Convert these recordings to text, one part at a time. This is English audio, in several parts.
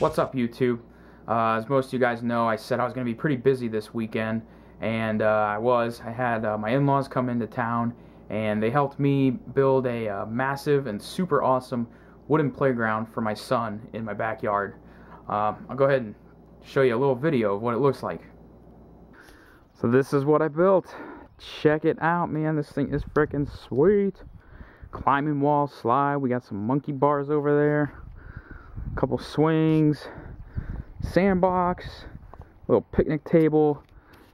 What's up, YouTube? As most of you guys know, I said I was going to be pretty busy this weekend, and I was. I had my in-laws come into town, and they helped me build a massive and super awesome wooden playground for my son in my backyard. I'll go ahead and show you a little video of what it looks like. So this is what I built. Check it out, man. This thing is freaking sweet. Climbing wall slide. We got some monkey bars over there. A couple swings. Sandbox. Little picnic table.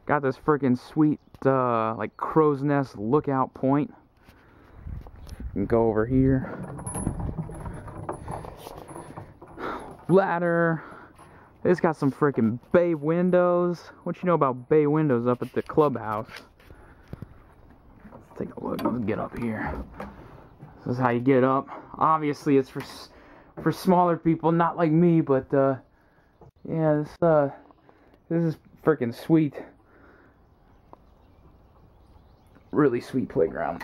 Got this freaking sweet, like crow's nest lookout point. You can go over here. Ladder. It's got some freaking bay windows. What you know about bay windows up at the clubhouse? Let's take a look. Let's get up here. This is how you get up. Obviously, it's for smaller people, not like me. But yeah, this is freaking sweet. Really sweet playground.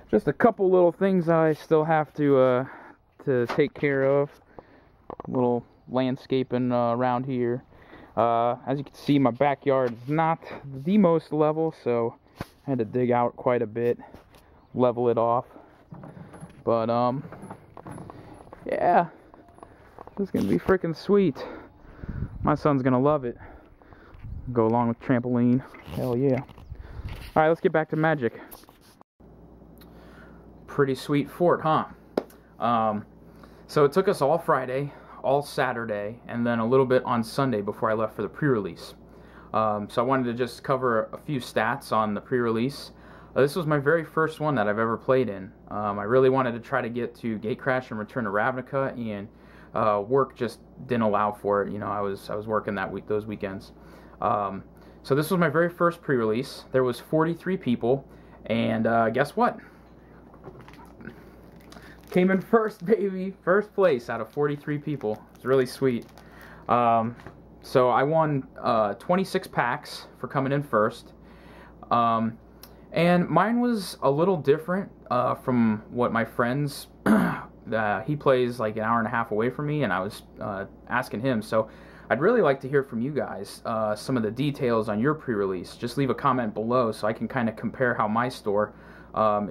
Just a couple little things I still have to take care of. Little landscaping around here. As you can see, my backyard is not the most level, so I had to dig out quite a bit, level it off. But yeah, this is gonna be freaking sweet. My son's gonna love it. Go along with trampoline. Hell yeah. Alright, let's get back to magic. Pretty sweet fort, huh? So it took us all Friday, all Saturday, and then a little bit on Sunday before I left for the pre-release. So I wanted to just cover a few stats on the pre-release. This was my very first one that I've ever played in. I really wanted to try to get to Gatecrash and Return to Ravnica, and work just didn't allow for it. You know, I was working those weekends. So this was my very first pre-release. There was 43 people, and guess what? Came in first, baby. First place out of 43 people. It's really sweet. So I won 26 packs for coming in first. And mine was a little different from what my friends... he plays like an hour and a half away from me, and I was asking him. So I'd really like to hear from you guys some of the details on your pre-release. Just leave a comment below so I can kind of compare how my store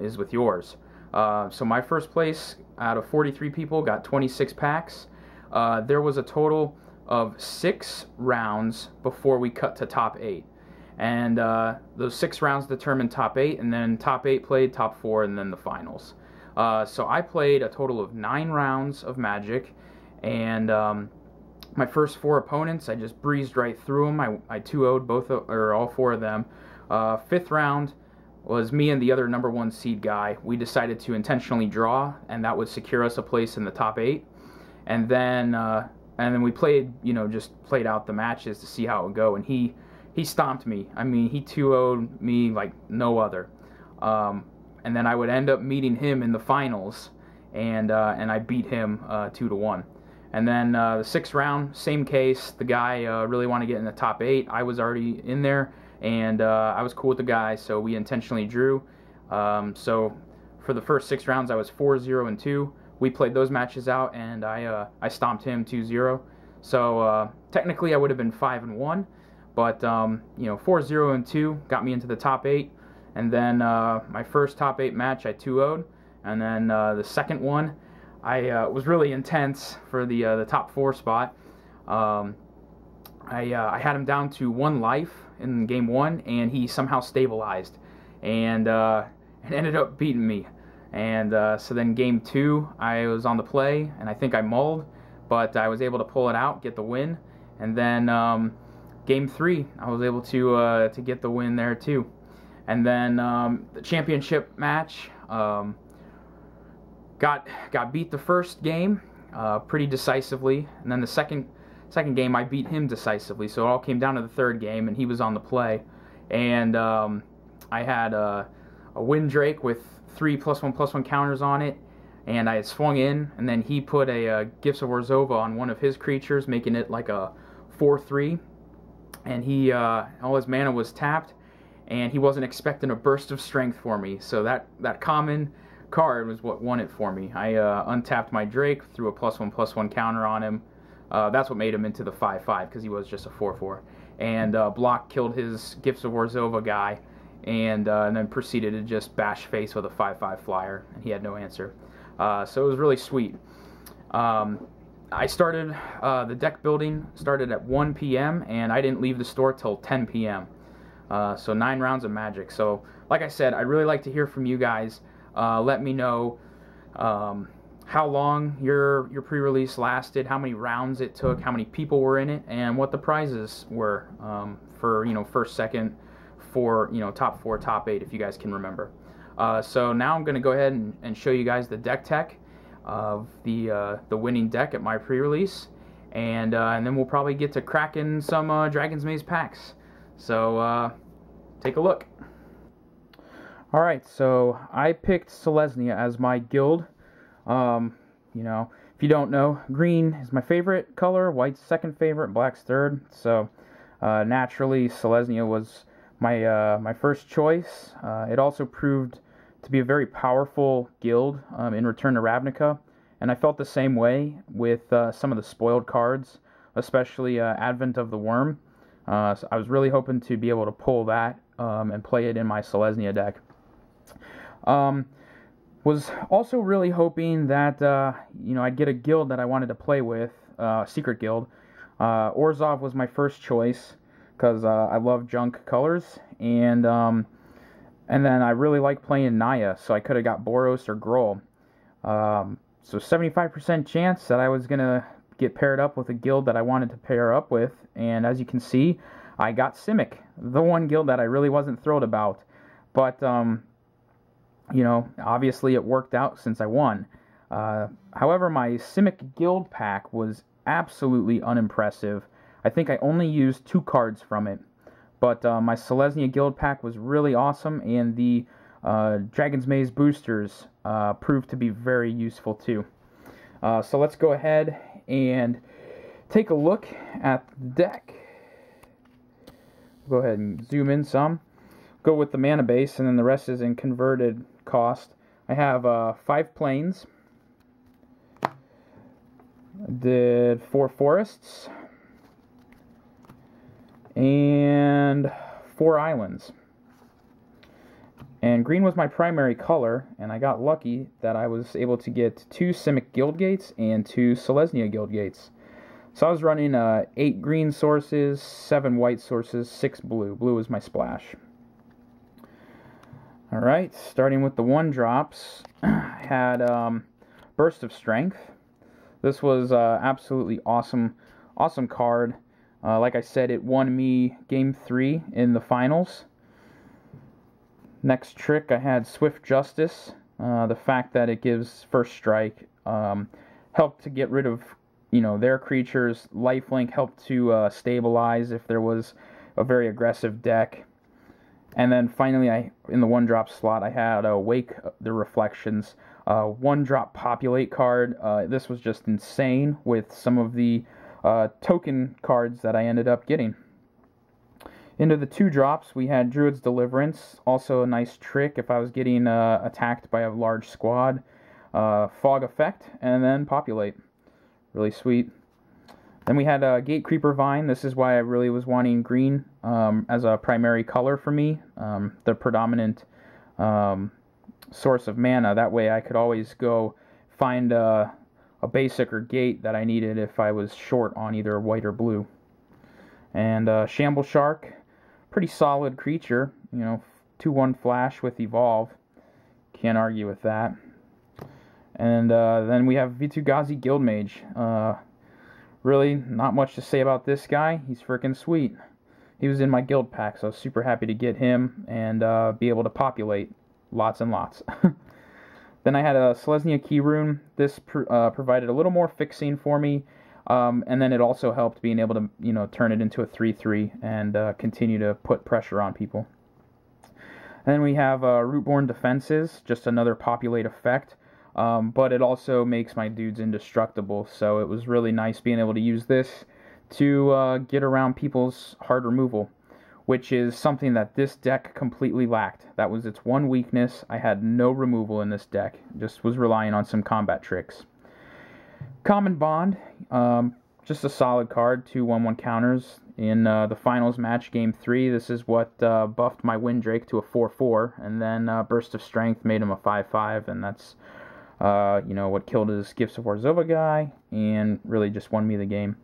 is with yours. So my first place out of 43 people got 26 packs. There was a total of 6 rounds before we cut to top 8. And those 6 rounds determined top 8, and then top 8 played top 4, and then the finals. So I played a total of 9 rounds of Magic, and my first 4 opponents, I just breezed right through them. I 2-0'd all 4 of them. 5th round was me and the other number 1 seed guy. We decided to intentionally draw, and that would secure us a place in the top 8. And then we played, you know, just played out the matches to see how it would go. And he stomped me. I mean, he 2-0'd me like no other. And then I would end up meeting him in the finals, and I beat him 2-1. And then the 6th round, same case. The guy really wanted to get in the top 8. I was already in there. And I was cool with the guy, so we intentionally drew. So for the first 6 rounds, I was 4-0-2. We played those matches out, and I stomped him 2-0. So technically, I would have been 5-1, but you know, 4-0-2 got me into the top 8. And then my first top 8 match, I 2-0'd, and then the second one, I was really intense for the top 4 spot. I had him down to 1 life in game 1, and he somehow stabilized, and ended up beating me. And so then game 2, I was on the play, and I think I mulled, but I was able to pull it out, get the win. And then game 3, I was able to get the win there too. And then the championship match, got beat the first game pretty decisively, and then the second game I beat him decisively. So it all came down to the 3rd game, and he was on the play. And I had a Windrake with 3 +1/+1 counters on it, and I had swung in, and then he put a Gifts of Orzhova on one of his creatures, making it like a 4/3. And he all his mana was tapped, and he wasn't expecting a burst of strength for me. So that common card was what won it for me. I untapped my Drake, threw a +1/+1 counter on him. That's what made him into the 5/5 because he was just a 4/4. And block killed his Gifts of Orzhova guy, and then proceeded to just bash face with a 5/5 flyer, and he had no answer. So it was really sweet. I started, the deck building started at 1 p.m. and I didn't leave the store till 10 p.m. So 9 rounds of Magic. So like I said, I'd really like to hear from you guys. Let me know how long your pre-release lasted, how many rounds it took, how many people were in it, and what the prizes were for first, second, for top 4, top 8, if you guys can remember. So now I'm going to go ahead and show you guys the deck tech of the winning deck at my pre-release, and then we'll probably get to cracking some Dragon's Maze packs. So take a look. Alright, so I picked Selesnya as my guild. If you don't know, green is my favorite color, white's second favorite, black's third. So naturally, Selesnya was my first choice. It also proved to be a very powerful guild in Return to Ravnica, and I felt the same way with some of the spoiled cards, especially Advent of the Worm. So I was really hoping to be able to pull that and play it in my Selesnya deck. Was also really hoping that I'd get a guild that I wanted to play with, Secret Guild. Orzhov was my first choice because I love junk colors, and then I really like playing Naya, so I could have got Boros or Gruul. So 75% chance that I was gonna get paired up with a guild that I wanted to pair up with, and as you can see, I got Simic, the one guild that I really wasn't thrilled about, but obviously it worked out since I won. However, my Simic guild pack was absolutely unimpressive. I think I only used 2 cards from it, but my Selesnya guild pack was really awesome, and the Dragon's Maze boosters proved to be very useful too. So let's go ahead and take a look at the deck. Go ahead and zoom in some. Go with the mana base, and then the rest is in converted cost. I have 5 plains. I did 4 forests and 4 islands. And green was my primary color, and I got lucky that I was able to get 2 Simic guild gates and 2 Selesnya guild gates. So I was running 8 green sources, 7 white sources, 6 blue. Blue was my splash. Alright, starting with the 1-drops, I had Burst of Strength. This was absolutely awesome card. Like I said, it won me Game 3 in the finals. Next trick, I had Swift Justice. The fact that it gives first strike helped to get rid of their creatures. Lifelink helped to stabilize if there was a very aggressive deck. And then finally, in the 1-drop slot, I had Wake the Reflections. 1-drop Populate card. This was just insane with some of the token cards that I ended up getting. Into the 2-drops, we had Druid's Deliverance. Also a nice trick if I was getting attacked by a large squad. Fog Effect, and then Populate. Really sweet. Then we had Gatecreeper Vine. This is why I really was wanting green as a primary color for me. The predominant source of mana. That way I could always go find a basic or gate that I needed if I was short on either white or blue. And Shamble Shark. Pretty solid creature. 2/1 flash with Evolve. Can't argue with that. And then we have Vitu-Ghazi Guildmage. Really, not much to say about this guy. He's freaking sweet. He was in my guild pack, so I was super happy to get him and be able to populate lots and lots. Then I had a Selesnya Keyrune. This provided a little more fixing for me, and then it also helped being able to turn it into a 3/3 and continue to put pressure on people. Then we have Rootborn Defenses, just another populate effect. But it also makes my dudes indestructible, so it was really nice being able to use this to get around people's hard removal. which is something that this deck completely lacked. That was its one weakness. I had no removal in this deck, just was relying on some combat tricks. Common Bond, just a solid card, 2/1/1 counters. In the finals match, Game 3, this is what buffed my Windrake to a 4/4, and then Burst of Strength made him a 5/5, and that's what killed his Gifts of Orzhova guy, and really just won me the game.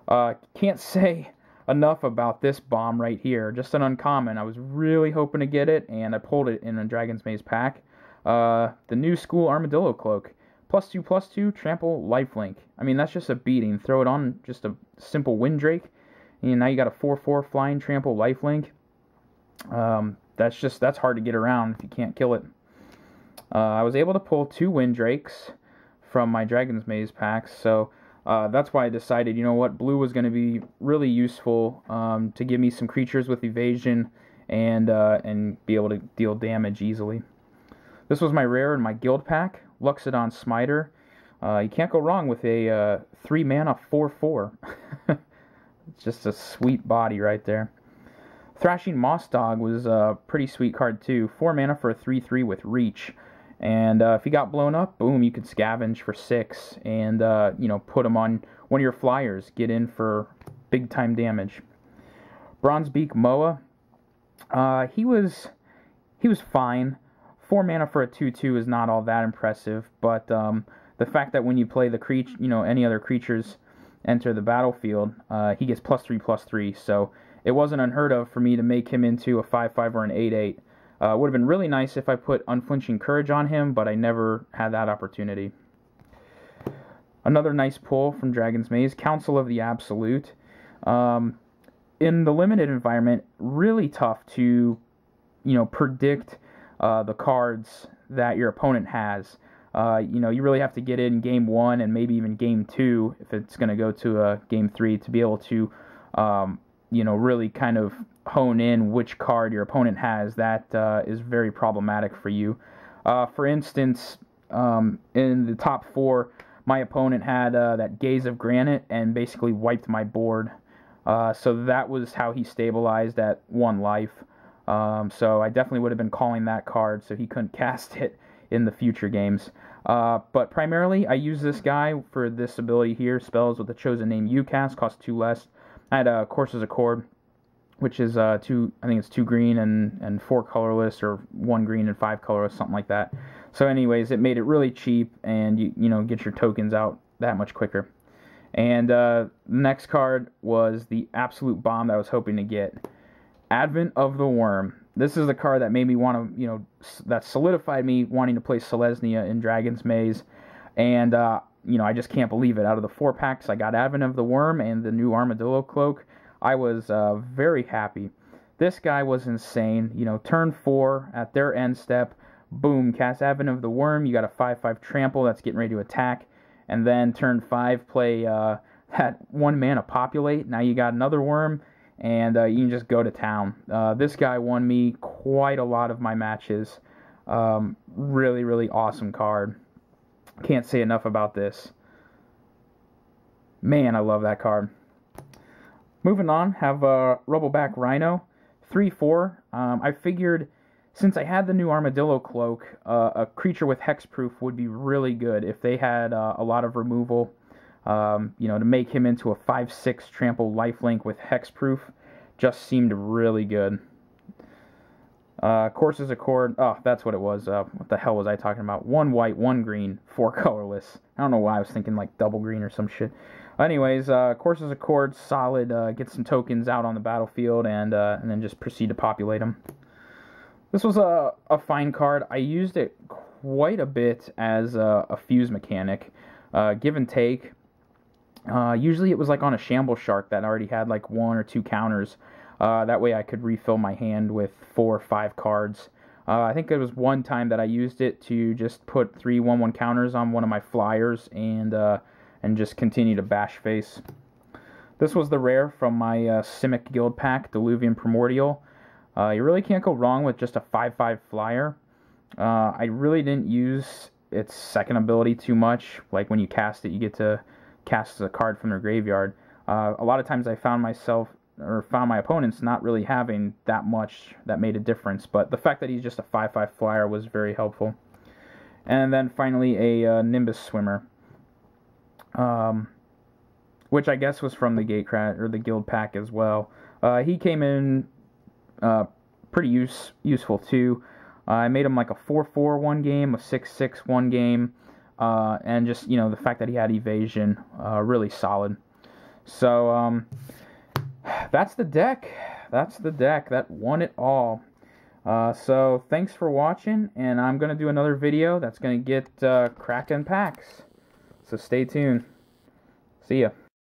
Can't say enough about this bomb right here. Just an uncommon. I was really hoping to get it, and I pulled it in a Dragon's Maze pack. The New School Armadillo Cloak. +2/+2, trample, lifelink. I mean, that's just a beating. Throw it on just a simple Windrake, and now you got a 4/4 flying trample, lifelink. That's hard to get around if you can't kill it. I was able to pull 2 Windrakes from my Dragon's Maze packs, so that's why I decided, you know what, blue was going to be really useful to give me some creatures with evasion and be able to deal damage easily. This was my rare in my guild pack, Luxodon Smiter. You can't go wrong with a 3 mana 4/4. It's just a sweet body right there. Thrashing Moss Dog was a pretty sweet card too. 4 mana for a 3/3 with reach. And if he got blown up, boom, you could scavenge for 6 and, put him on one of your flyers. Get in for big time damage. Bronzebeak Moa. He was fine. 4 mana for a 2/2 is not all that impressive, but the fact that when you play the any other creatures enter the battlefield, he gets +3/+3, so it wasn't unheard of for me to make him into a 5/5 or an 8/8. Would have been really nice if I put Unflinching Courage on him, but I never had that opportunity. Another nice pull from Dragon's Maze, Council of the Absolute. In the limited environment, really tough to, predict the cards that your opponent has. You really have to get in Game 1 and maybe even Game 2 if it's going to go to Game 3 to be able to, really kind of hone in which card your opponent has. That is very problematic for you. For instance, in the top 4, my opponent had that Gaze of Granite and basically wiped my board. So that was how he stabilized at 1 life. So I definitely would have been calling that card so he couldn't cast it in the future games. But primarily, I use this guy for this ability here. Spells with a chosen name UCast cost 2 less. I had Courser's Accord, which is 2 green and 4 colorless, or 1 green and 5 colorless, something like that. So anyways, it made it really cheap, and you get your tokens out that much quicker. And the next card was the absolute bomb that I was hoping to get. Advent of the Worm. This is the card that made me want to, that solidified me wanting to play Selesnya in Dragon's Maze. And, I just can't believe it. Out of the 4 packs, I got Advent of the Worm and the new Armadillo Cloak. I was very happy. This guy was insane. Turn 4 at their end step, boom, cast Advent of the Worm. You got a 5/5 trample that's getting ready to attack. And then turn 5, play that 1 mana Populate. Now you got another worm, and you can just go to town. This guy won me quite a lot of my matches. Really, really awesome card. Can't say enough about this. Man, I love that card. Moving on, have Rubbleback Rhino, 3/4. I figured since I had the new Armadillo Cloak, a creature with Hexproof would be really good if they had a lot of removal. To make him into a 5/6 trample lifelink with Hexproof just seemed really good. Courser's Accord, that's what it was. What the hell was I talking about? 1 white, 1 green, 4 colorless. I don't know why I was thinking like double green or some shit. Anyways, Courser's Accord, solid, get some tokens out on the battlefield, and then just proceed to populate them. This was a fine card. I used it quite a bit as a fuse mechanic. Give and take. Usually it was like on a Shamble Shark that already had like 1 or 2 counters. That way I could refill my hand with 4 or 5 cards. I think there was one time that I used it to just put 3 1/1 counters on one of my flyers and just continue to bash face. This was the rare from my Simic Guild pack, Diluvian Primordial. You really can't go wrong with just a 5/5 flyer. I really didn't use its second ability too much. Like when you cast it, you get to cast a card from their graveyard. A lot of times I found myself or found my opponents not really having that much that made a difference. But the fact that he's just a 5/5 flyer was very helpful. And then finally a Nimbus Swimmer, which I guess was from the Gatecrash or the Guild pack as well. He came in pretty useful too. I made him like a 4/4 one game, a 6/6 one game, and just, you know, the fact that he had evasion, really solid. So that's the deck. That's the deck that won it all. So thanks for watching, and I'm gonna do another video that's gonna get Kraken packs. So stay tuned. See ya.